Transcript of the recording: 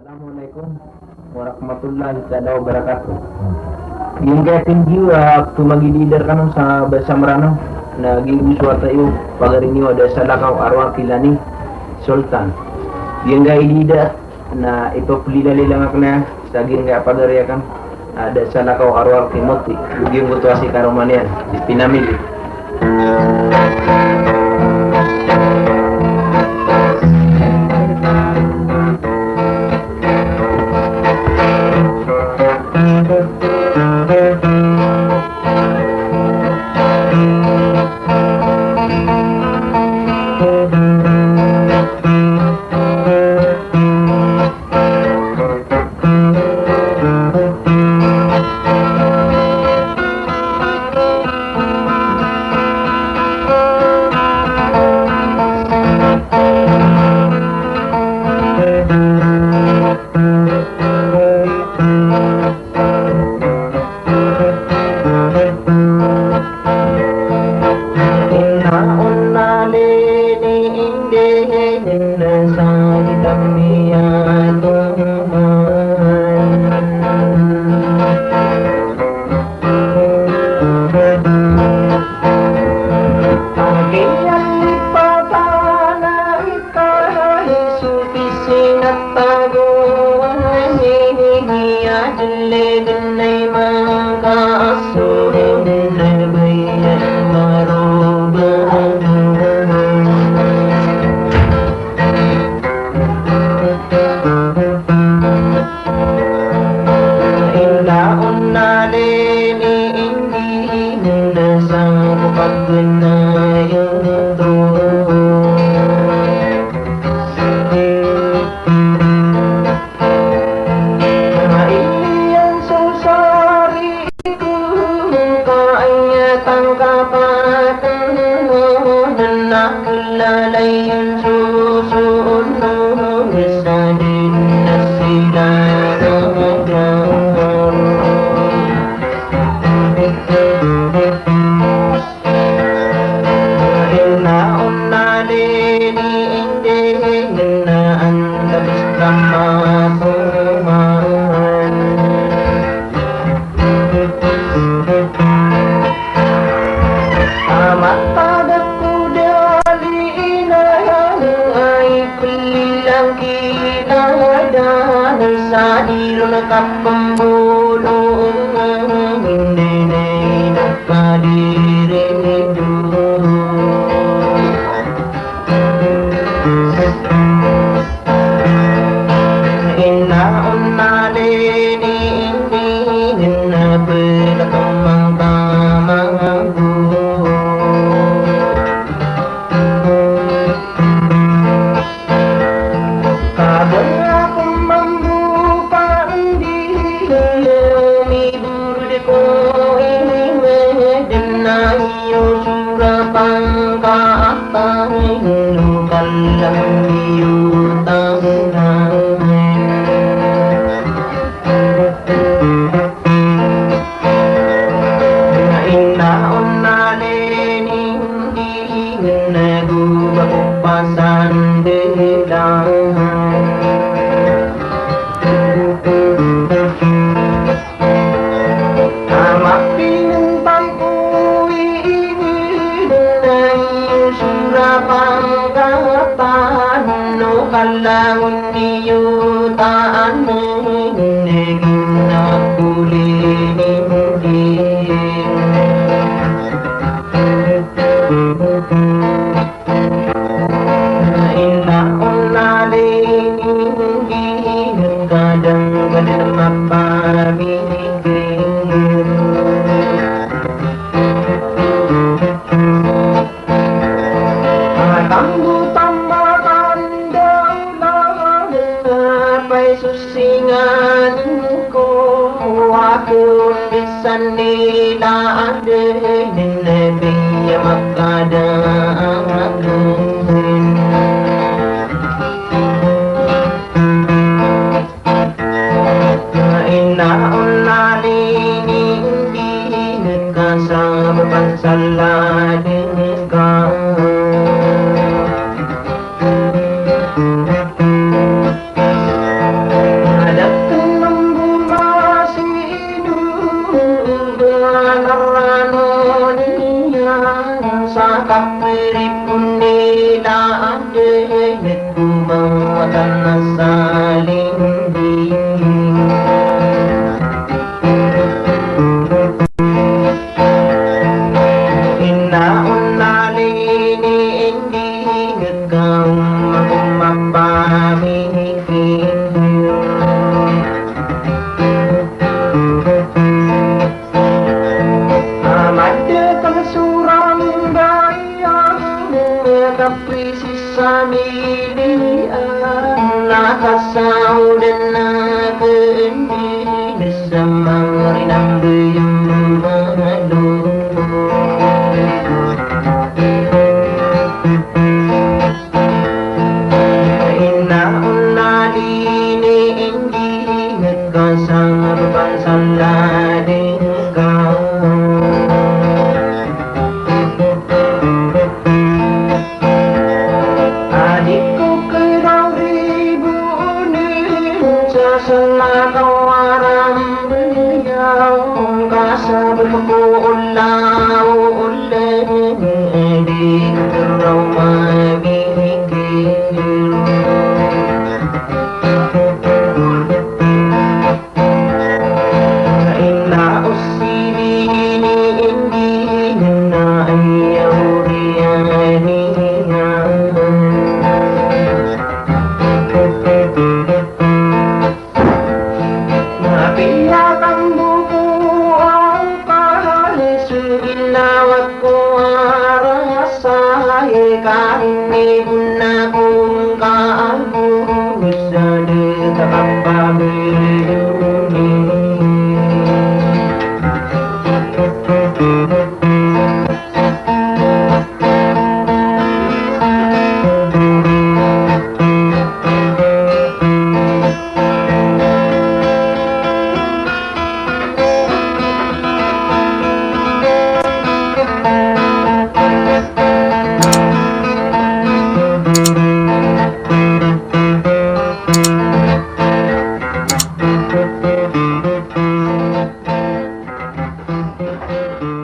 Assalamualaikum warahmatullahi taala wabarakatuh. Yung kaya tinggi waktu magi leader kan sa Basamrano nagi suwata yung pagarinyo ada salakaw arwah kilani Sultan. Yung kaya leader na ipapulila lang na sa yung kaya pagariakan ada salakaw arwah Timothy. Yung gutuasi karomanian pinamili. pamilihan nakasahod na kainis sa mga rinambiyang mga luto. Inaon na lini-indi nagkasang pansalading ka. Adik ko kaya ribunin sa salakawarang biyang kasabot ko ulaw-ulan di ko raw mabigil. Nainaos hindi na ayaw riyan niya. Napiyak ang buko ang kahalis ginawat ko arasay kainibon na kung kaagos sa dekakang pagayunin. Thank you.